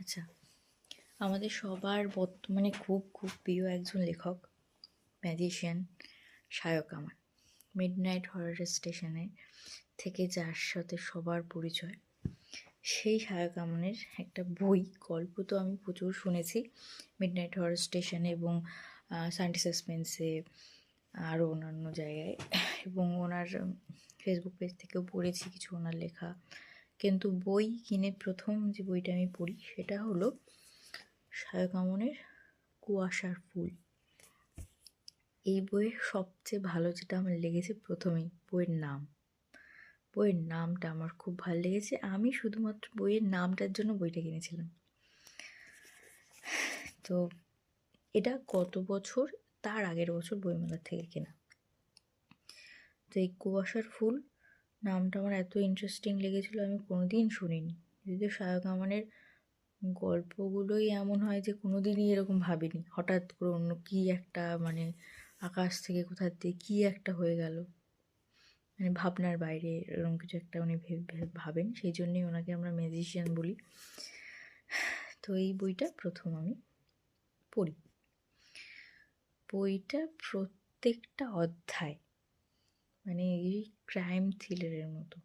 আচ্ছা, আমাদের সবার বর্তমানে খুব খুব প্রিয় একজন লেখক, ম্যাজিশিয়ান শায়ক আমান। মিডনাইট হরর স্টেশনে থেকে যার সাথে সবার পরিচয়, সেই শায়ক আমানের একটা বই গল্প তো আমি প্রচুর শুনেছি মিডনাইট হরর স্টেশনে এবং সানডে সাসপেন্সে, আরও অন্যান্য জায়গায়, এবং ওনার ফেসবুক পেজ থেকেও পড়েছি কিছু ওনার লেখা। কিন্তু বই কিনে প্রথম যে বইটা আমি পড়ি সেটা হলো শায়ক আমনের কুয়াশার ফুল। এই বইয়ের সবচেয়ে ভালো যেটা আমার লেগেছে প্রথমেই বইয়ের নামটা আমার খুব ভালো লেগেছে। আমি শুধুমাত্র বইয়ের নামটার জন্য বইটা কিনেছিলাম। তো এটা গত বছর, তার আগের বছর বইমেলা থেকে কেনা। তো এই কুয়াশার ফুল নামটা আমার এত ইন্টারেস্টিং লেগেছিলো, আমি কোনোদিন শুনিনি। যদিও শায়ক আমানের গল্পগুলোই এমন হয় যে কোনোদিনই এরকম ভাবিনি, হঠাৎ করে অন্য কী একটা আকাশ থেকে কোথার দিয়ে কী একটা হয়ে গেল, ভাবনার বাইরে এরকম কিছু একটা উনি ভাবেন, সেই জন্যই ওনাকে আমরা ম্যাজিশিয়ান বলি। তো এই বইটা প্রথম আমি পড়ি। বইটা প্রত্যেকটা অধ্যায় এই ক্রাইম থ্রিলারের মতো,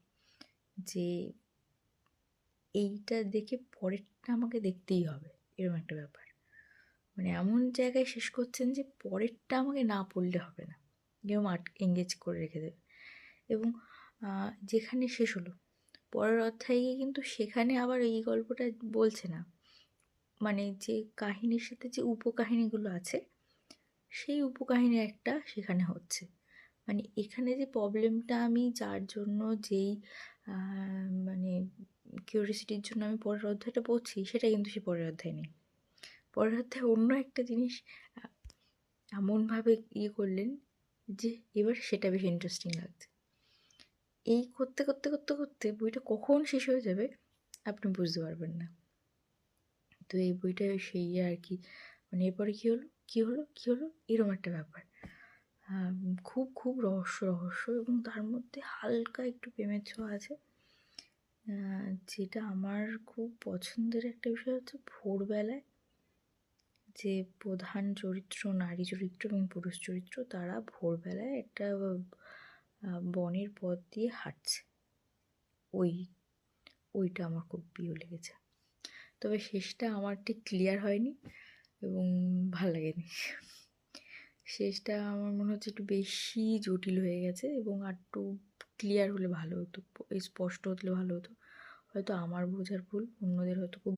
যে এইটা দেখে পরেরটা আমাকে দেখতেই হবে, এরকম একটা ব্যাপার। এমন জায়গায় শেষ করছেন যে পরেরটা আমাকে না পড়লে হবে না, এরকম এঙ্গেজ করে রেখে দেবে। এবং যেখানে শেষ হলো পরের অধ্যায়ে কিন্তু সেখানে আবার এই গল্পটা বলছে না, যে কাহিনীর সাথে যে উপকাহিনীগুলো আছে সেই উপকাহিনী একটা সেখানে হচ্ছে। এখানে যে প্রবলেমটা আমি যার জন্য যেই কিউরিয়াসিটির জন্য আমি পরের অধ্যায়টা পড়ছি, সেটা কিন্তু সে পরের অধ্যায় নেই। পরের অধ্যায়ে অন্য একটা জিনিস এমনভাবে করলেন যে এবার সেটা বেশি ইন্টারেস্টিং লাগছে। এই করতে করতে করতে করতে বইটা কখন শেষ হয়ে যাবে আপনি বুঝতে পারবেন না। তো এই বইটা সেই আর কি, এরপরে কী হলো কী হলো কী হলো এরকম একটা ব্যাপার। খুব খুব রহস্য এবং তার মধ্যে হালকা একটু প্রেমের ছোঁয়া আছে। যেটা আমার খুব পছন্দের একটা বিষয় হচ্ছে ভোরবেলায় যে প্রধান চরিত্র, নারী চরিত্র এবং পুরুষ চরিত্র, তারা ভোরবেলায় একটা বনের পথ দিয়ে হাঁটছে, ওইটা আমার খুব প্রিয় লেগেছে। তবে শেষটা আমার ঠিক ক্লিয়ার হয়নি এবং ভাল লাগেনি। শেষটা আমার মনে হচ্ছে একটু বেশি জটিল হয়ে গেছে এবং একটু ক্লিয়ার হলে ভালো হতো, স্পষ্ট হলে ভালো হতো। হয়তো আমার বোঝার ভুল, অন্যদের হয়তো খুব